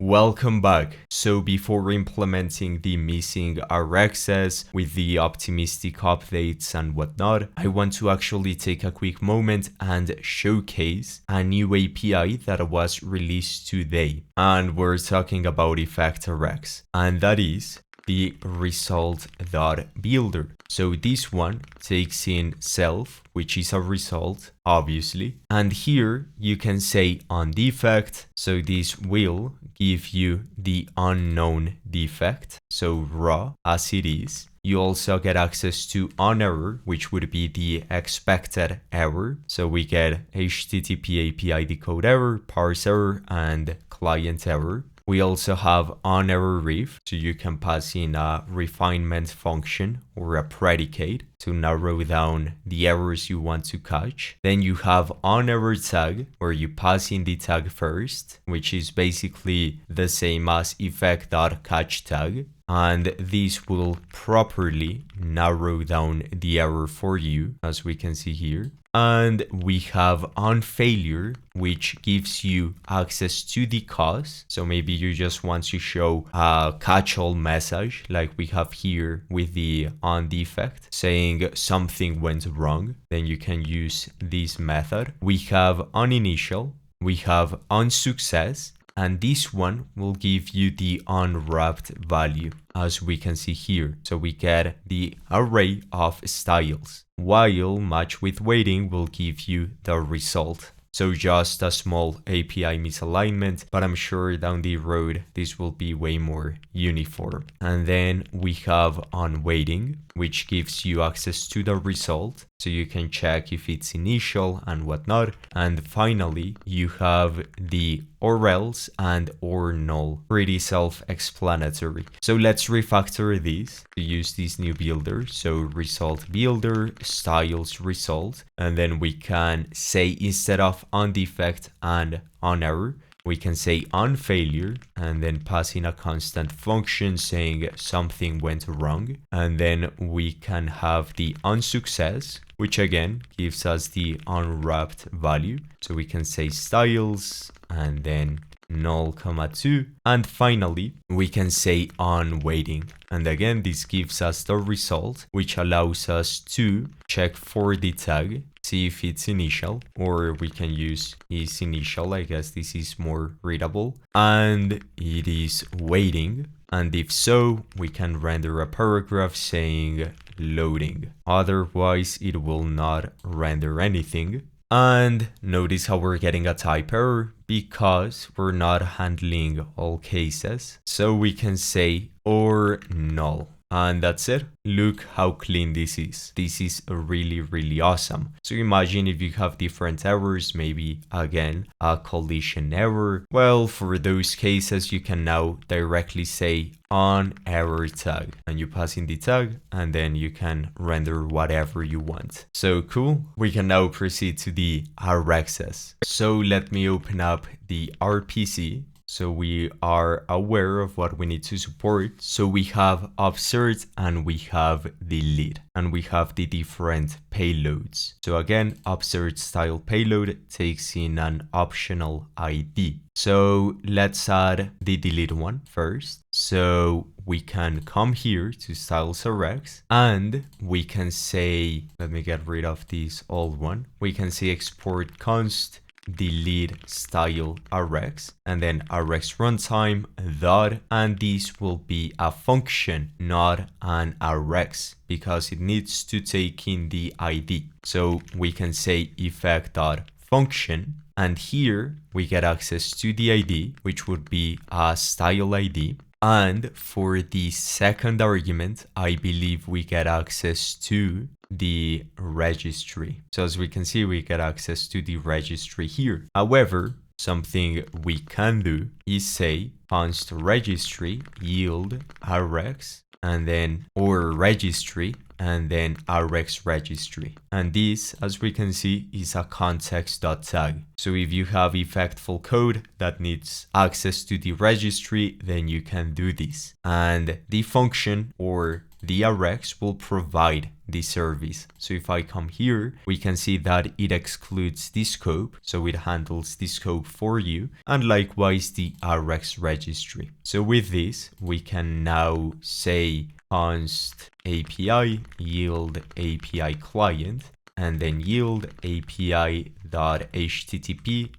Welcome back. So before implementing the missing Rx's with the optimistic updates and whatnot, I want to actually take a quick moment and showcase a new API that was released today. And we're talking about Refactoring, and that is the Result.builder. So this one takes in self, which is a result, obviously. And here you can say on defect. So this will give you the unknown defect. So raw as it is. You also get access to on error, which would be the expected error. So we get HTTP API decode error, parse error, and client error. We also have on error ref, so you can pass in a refinement function or a predicate to narrow down the errors you want to catch. Then you have on error tag, where you pass in the tag first, which is basically the same as effect.catch tag. And this will properly narrow down the error for you, as we can see here. And we have on failure, which gives you access to the cause. So maybe you just want to show a catch-all message like we have here with the on defect saying something went wrong. Then you can use this method. We have on initial, we have on success, and this one will give you the unwrapped value, as we can see here. So we get the array of styles, while match with waiting will give you the result. So just a small API misalignment, but I'm sure down the road this will be way more uniform. And then we have on waiting, which gives you access to the result, so you can check if it's initial and whatnot. And finally, you have the or else and or null. Pretty self-explanatory. So let's refactor this to use this new builder. So result builder styles result, and then we can say instead of on defect and on error, we can say on failure and then pass in a constant function saying something went wrong. And then we can have the on success, which again gives us the unwrapped value. So we can say styles and then null, 2. And finally, we can say on waiting. And again, this gives us the result, which allows us to check for the tag, see if it's initial, or we can use is initial. I guess this is more readable. And it is waiting. And if so, we can render a paragraph saying loading. Otherwise, it will not render anything. And notice how we're getting a type error because we're not handling all cases. So we can say or null. And that's it. Look how clean this is. This is really awesome. So imagine if you have different errors, maybe again a collision error. Well, for those cases, you can now directly say on error tag, and you pass in the tag, and then you can render whatever you want. So cool. We can now proceed to the Rx's. So let me open up the RPC. So we are aware of what we need to support. So we have upsert and we have delete, and we have the different payloads. So again, UpsertStyle payload takes in an optional ID. So let's add the delete one first. So we can come here to StylesRx and we can say, let me get rid of this old one. We can say export const delete style rx and then rx runtime dot, and this will be a function, not an rx, because it needs to take in the ID. So we can say effect dot function, and here we get access to the ID, which would be a style ID. And for the second argument, I believe we get access to the registry. So as we can see, we get access to the registry here. However, something we can do is say const registry yield rx and then or registry and then rx registry. And this, as we can see, is a context.tag. So if you have effectful code that needs access to the registry, then you can do this. And the function or the Rx will provide this service. So if I come here, we can see that it excludes the scope, so it handles the scope for you, and likewise the Rx registry. So with this, we can now say const API yield API client, and then yield API.http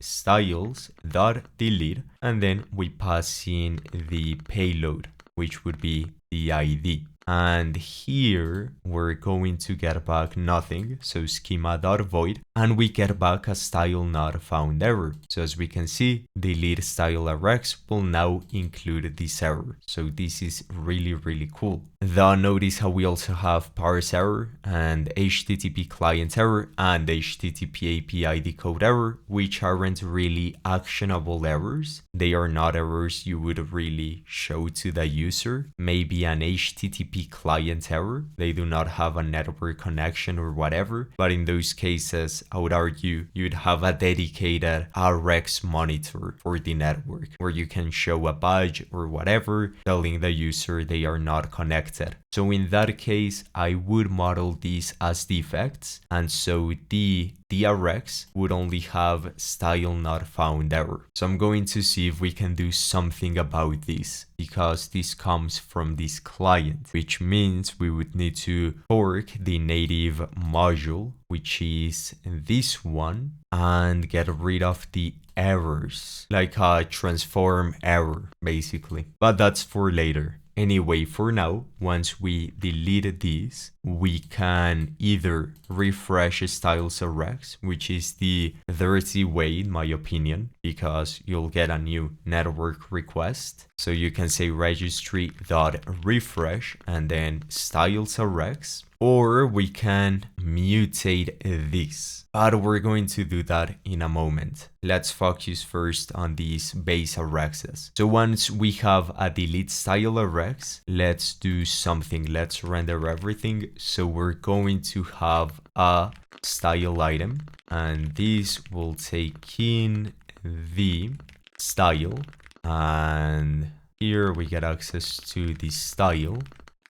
styles.delete, and then we pass in the payload, which would be the ID. And here we're going to get back nothing, so schema.void, and we get back a style not found error. So as we can see, delete style Rx will now include this error. So this is really cool. Though notice how we also have parse error and HTTP client error and HTTP API decode error, which aren't really actionable errors. They are not errors you would really show to the user. Maybe an HTTP client error. They do not have a network connection or whatever. But in those cases, I would argue you'd have a dedicated Rx monitor for the network where you can show a badge or whatever telling the user they are not connected. So in that case, I would model these as defects, and so the Rx would only have style not found error. So I'm going to see if we can do something about this, because this comes from this client, which means we would need to fork the native module, which is this one, and get rid of the errors, like a transform error basically, but that's for later. Anyway, for now, once we delete this, we can either refresh styles Rx, which is the dirty way in my opinion, because you'll get a new network request. So you can say registry.refresh and then styles Rx, or we can mutate this. But we're going to do that in a moment. Let's focus first on these base Rx's. So once we have a delete style Rx, let's do something. Let's render everything. So we're going to have a style item, and this will take in the style, and here we get access to the style,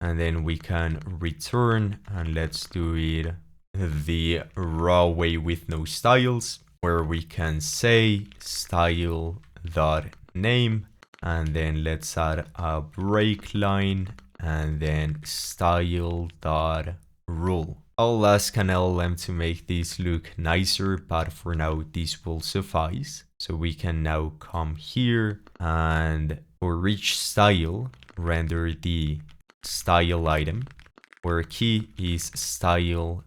and then we can return, and let's do it the raw way with no styles, where we can say style.name, and then let's add a break line, and then style.rule. I'll ask an LLM to make this look nicer, but for now this will suffice. So we can now come here, and for each style, render the style item, where key is style.id,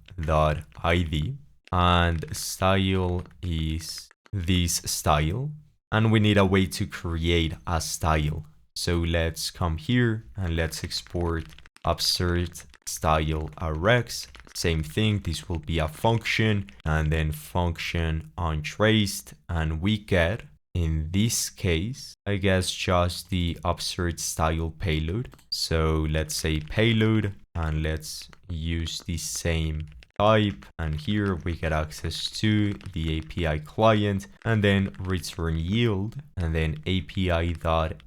and style is this style, and we need a way to create a style. So let's come here and let's export UpsertStyle Rx. Same thing, this will be a function, and then function untraced, and we get, in this case, I guess just the UpsertStyle payload. So let's say payload, and let's use the same type, and here we get access to the API client, and then return yield, and then API.http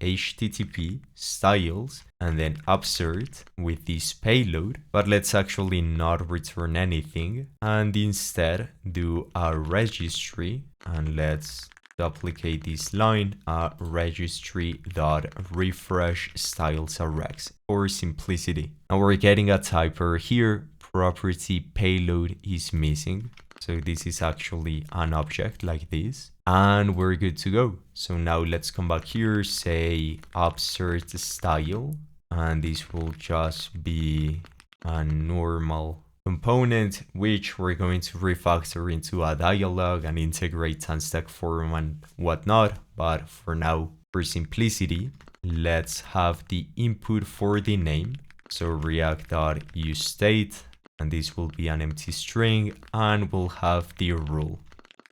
styles, and then upsert with this payload. But let's actually not return anything, and instead do a registry, and let's duplicate this line, registry.refresh styles Rx for simplicity. And we're getting a typo here. Property payload is missing, so this is actually an object like this, and we're good to go. So now let's come back here, say UpsertStyle, and this will just be a normal component, which we're going to refactor into a dialog and integrate TanStack form and whatnot. But for now, for simplicity, let's have the input for the name, so react.useState, and this will be an empty string, and we'll have the rule,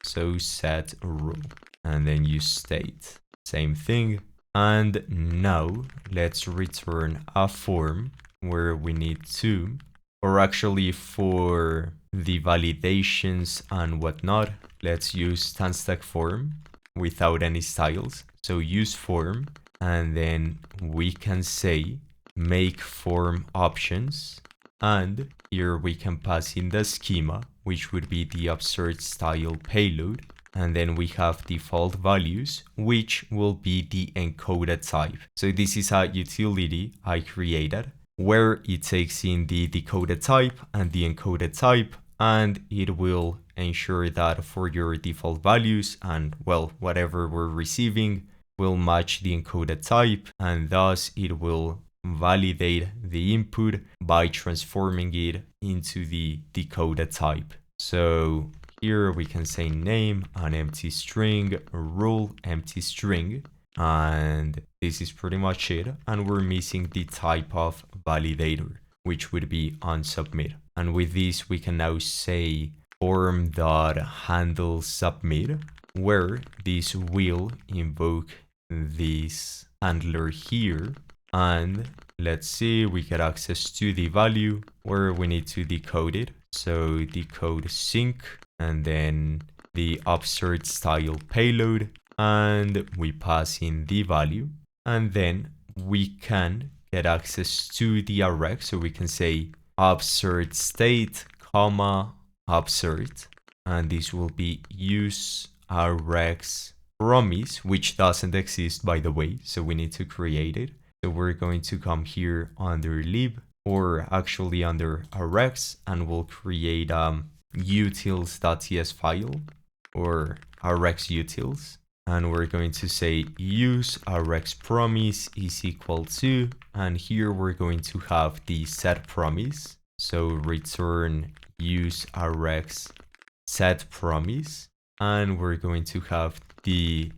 so set rule, and then useState, same thing. And now let's return a form where we need to, or actually for the validations and whatnot, let's use TanStack form without any styles. So use form, and then we can say make form options, and here we can pass in the schema, which would be the UpsertStyle payload. And then we have default values, which will be the encoded type. So this is a utility I created where it takes in the decoded type and the encoded type, and it will ensure that for your default values and, well, whatever we're receiving will match the encoded type, and thus it will validate the input by transforming it into the decoded type. So here we can say name, an empty string, rule, empty string, and this is pretty much it. And we're missing the type of validator, which would be onSubmit. And with this, we can now say form.handleSubmit, where this will invoke this handler here. And let's see, we get access to the value where we need to decode it. So decode sync, and then the UpsertStyle payload, and we pass in the value, and then we can get access to the Rx. So we can say upsert state, upsert, and this will be useRxPromise, which doesn't exist, by the way, so we need to create it. So we're going to come here under lib, or actually under Rx, and we'll create utils.ts file, or rxutils, and we're going to say useRxPromise is equal to, and here we're going to have the setPromise, so return useRxSetPromise, and we're going to have the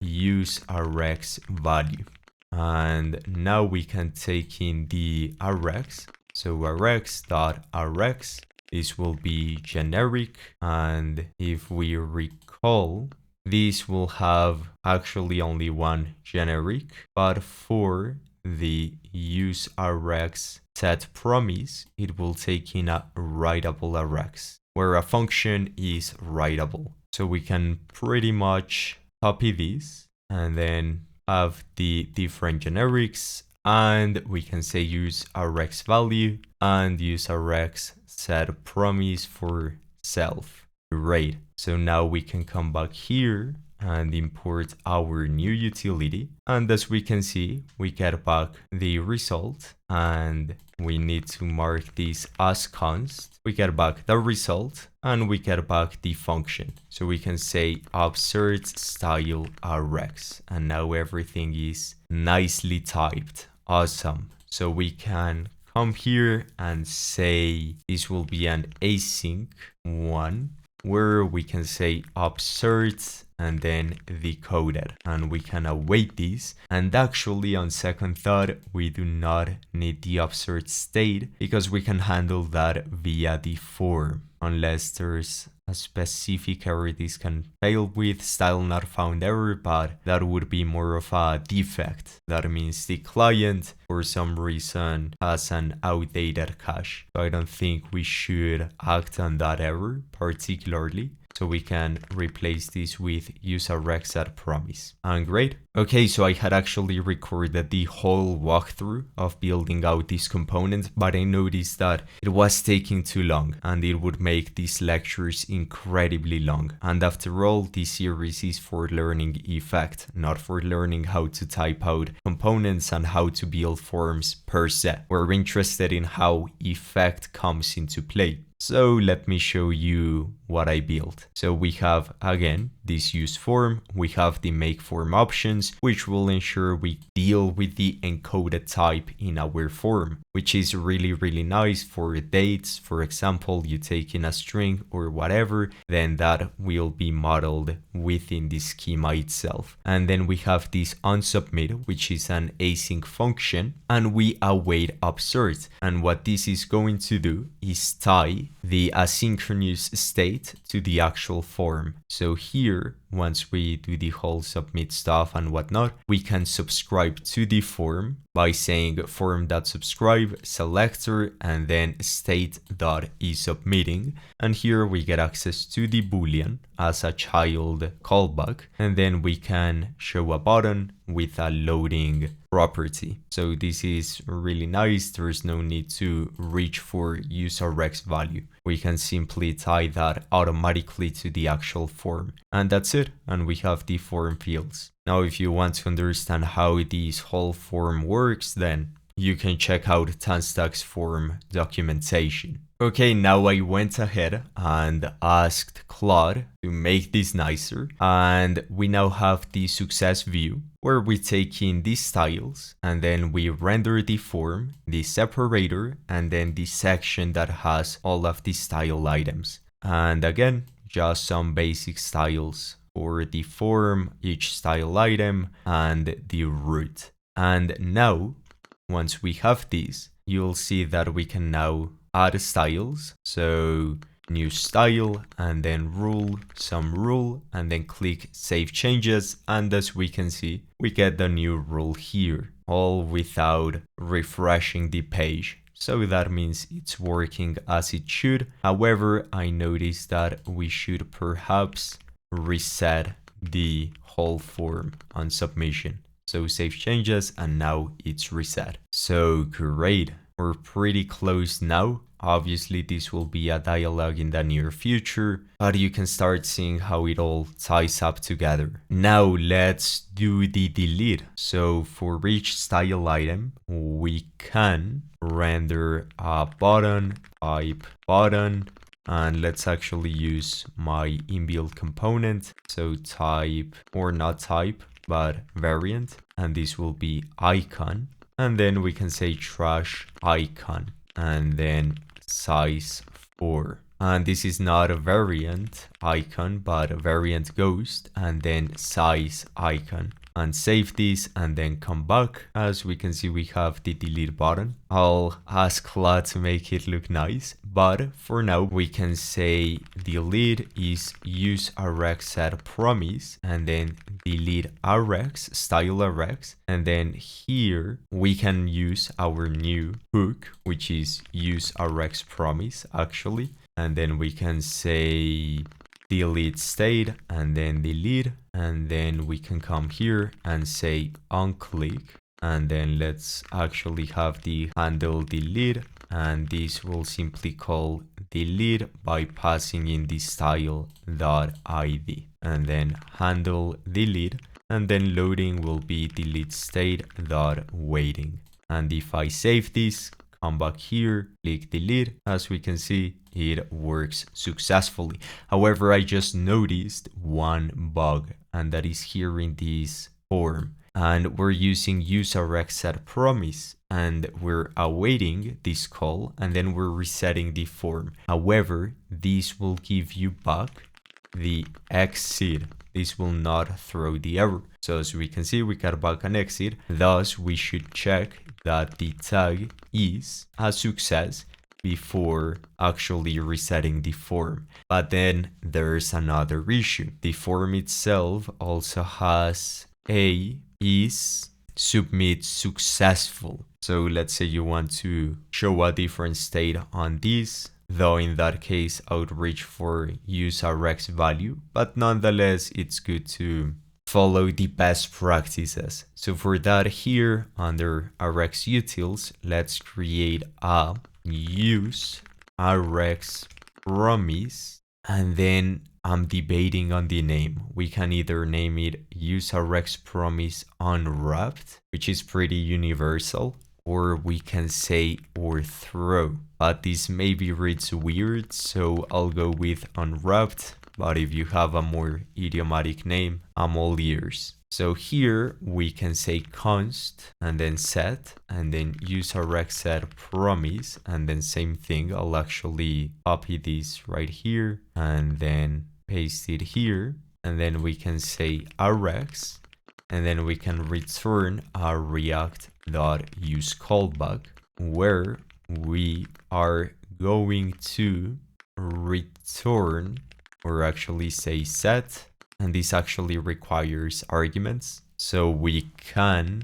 useRx value. And now we can take in the Rx, so rx.rx, this will be generic, and if we recall, this will have actually only one generic, but for the useRxSetPromise, it will take in a writable Rx, where a function is writable. So we can pretty much copy this and then have the different generics, and we can say useRx value and useRxSetPromise for self. Great. So now we can come back here and import our new utility, and as we can see, we get back the result, and we need to mark this as const. We get back the result, and we get back the function. So we can say UpsertStyle Rx, and now everything is nicely typed. Awesome. So we can come here and say this will be an async one, where we can say upsert and then decoded, and we can await this. And actually, on second thought, we do not need the upsert state because we can handle that via the form, unless there's a specific error this can fail with, style not found error, but that would be more of a defect. That means the client for some reason has an outdated cache. So I don't think we should act on that error particularly. So we can replace this with useRxSetPromise. And great. Okay, so I had actually recorded the whole walkthrough of building out this component, but I noticed that it was taking too long and it would make these lectures incredibly long. And after all, this series is for learning effect, not for learning how to type out components and how to build forms per se. We're interested in how effect comes into play. So let me show you what I built. So we have, again, this use form. We have the make form options, which will ensure we deal with the encoded type in our form, which is really, really nice for dates. For example, you take in a string or whatever, then that will be modeled within the schema itself. And then we have this onSubmit, which is an async function, and we await upsert. And what this is going to do is tie the asynchronous state to the actual form. So here once we do the whole submit stuff and whatnot, we can subscribe to the form by saying form.subscribe selector and then state.isSubmitting. And here we get access to the boolean as a child callback, and then we can show a button with a loading property. So this is really nice. There's no need to reach for useRx value. We can simply tie that automatically to the actual form, and that's it. And we have the form fields. Now, if you want to understand how this whole form works, then you can check out Tanstack's form documentation. Okay, now I went ahead and asked CRUD to make this nicer, and we now have the success view where we take in these styles and then we render the form, the separator, and then the section that has all of the style items. And again, just some basic styles for the form, each style item, and the root. And now, once we have these, you'll see that we can now add styles. So new style and then rule, some rule, and then click save changes. And as we can see, we get the new rule here, all without refreshing the page. So that means it's working as it should. However, I noticed that we should perhaps reset the whole form on submission. So save changes and now it's reset. So great, we're pretty close now. Obviously this will be a dialogue in the near future, but you can start seeing how it all ties up together. Now let's do the delete. So for each style item, we can render a button, type button, and let's actually use my inbuilt component. So type, or not type, but variant, and this will be icon. And then we can say trash icon and then size 4. And this is not a variant icon, but a variant ghost, and then size icon. And save this and then come back. As we can see, we have the delete button. I'll ask CRUD to make it look nice, but for now we can say delete is useRxSetPromise and then delete Rx, style Rx, and then here we can use our new hook, which is useRxPromise actually, and then we can say delete state and then delete, and then we can come here and say onClick, and then let's actually have the handle delete, and this will simply call delete by passing in the style.id, and then handle delete, and then loading will be delete state.waiting. And if I save this, come back here, click delete, as we can see, it works successfully. However, I just noticed one bug, and that is here in this form. And we're using useRxSetPromise, and we're awaiting this call, and then we're resetting the form. However, this will give you back the exit. This will not throw the error. So as we can see, we got back an exit. Thus, we should check that the tag is a success before actually resetting the form. But then there's another issue. The form itself also has a is submit successful. So let's say you want to show a different state on this, though in that case I would reach for useRx value, but nonetheless it's good to follow the best practices. So for that, here under Rx utils, let's create a useRxPromise, and then I'm debating on the name. We can either name it useRxPromiseUnwrapped, which is pretty universal, or we can say or throw, but this maybe reads weird, so I'll go with unwrapped. But if you have a more idiomatic name, I'm all ears. So here we can say const and then set and then useRxSetPromise, and then same thing. I'll actually copy this right here and then paste it here, and then we can say Rx, and then we can return our React.useCallback, where we are going to return, or actually say set and this actually requires arguments. So we can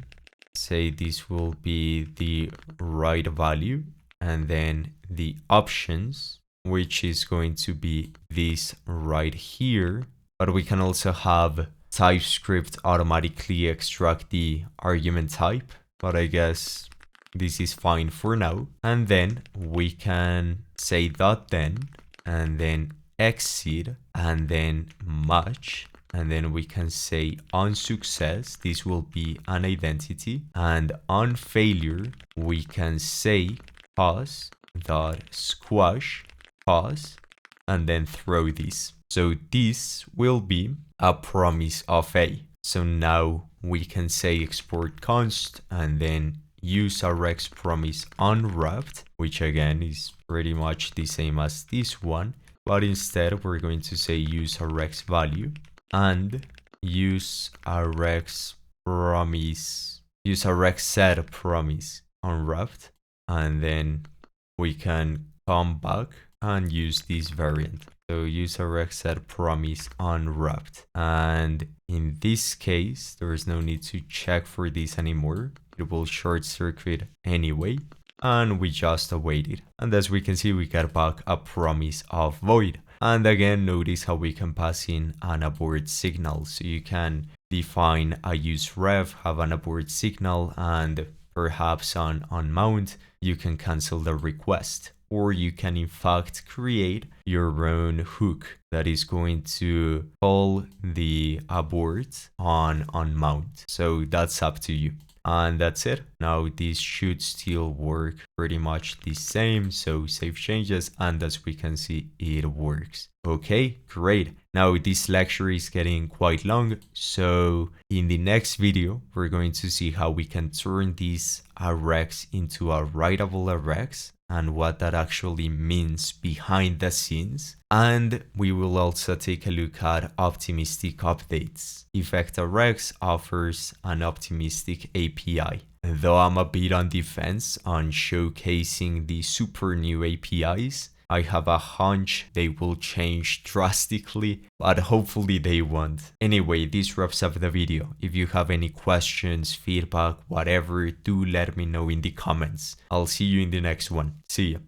say this will be the right value, and then the options, which is going to be this right here. But we can also have TypeScript automatically extract the argument type, but I guess this is fine for now. And then we can say .then, and then exit, and then match. And then we can say on success, this will be an identity. And on failure, we can say pause dot squash pause, and then throw this. So this will be a promise of A. So now we can say export const and then useRxPromiseUnwrapped, which again is pretty much the same as this one, but instead we're going to say useRxValue and useRxSetPromiseUnwrapped, and then we can come back and use this variant. So useRxSetPromiseUnwrapped. And in this case, there is no need to check for this anymore. It will short circuit anyway. And we just await it. And as we can see, we get back a promise of void. And again, notice how we can pass in an abort signal. So you can define a useRef, have an abort signal, and perhaps on mount, you can cancel the request. Or you can in fact create your own hook that is going to call the abort on mount. So that's up to you. And that's it. Now this should still work pretty much the same. So save changes, and as we can see, it works. Okay, great. Now this lecture is getting quite long. So in the next video, we're going to see how we can turn this Rx into a writable Rx and what that actually means behind the scenes. And we will also take a look at optimistic updates. EffectRx offers an optimistic API. Though I'm a bit on defense on showcasing the super new APIs, I have a hunch they will change drastically, but hopefully they won't. Anyway, this wraps up the video. If you have any questions, feedback, whatever, do let me know in the comments. I'll see you in the next one. See ya.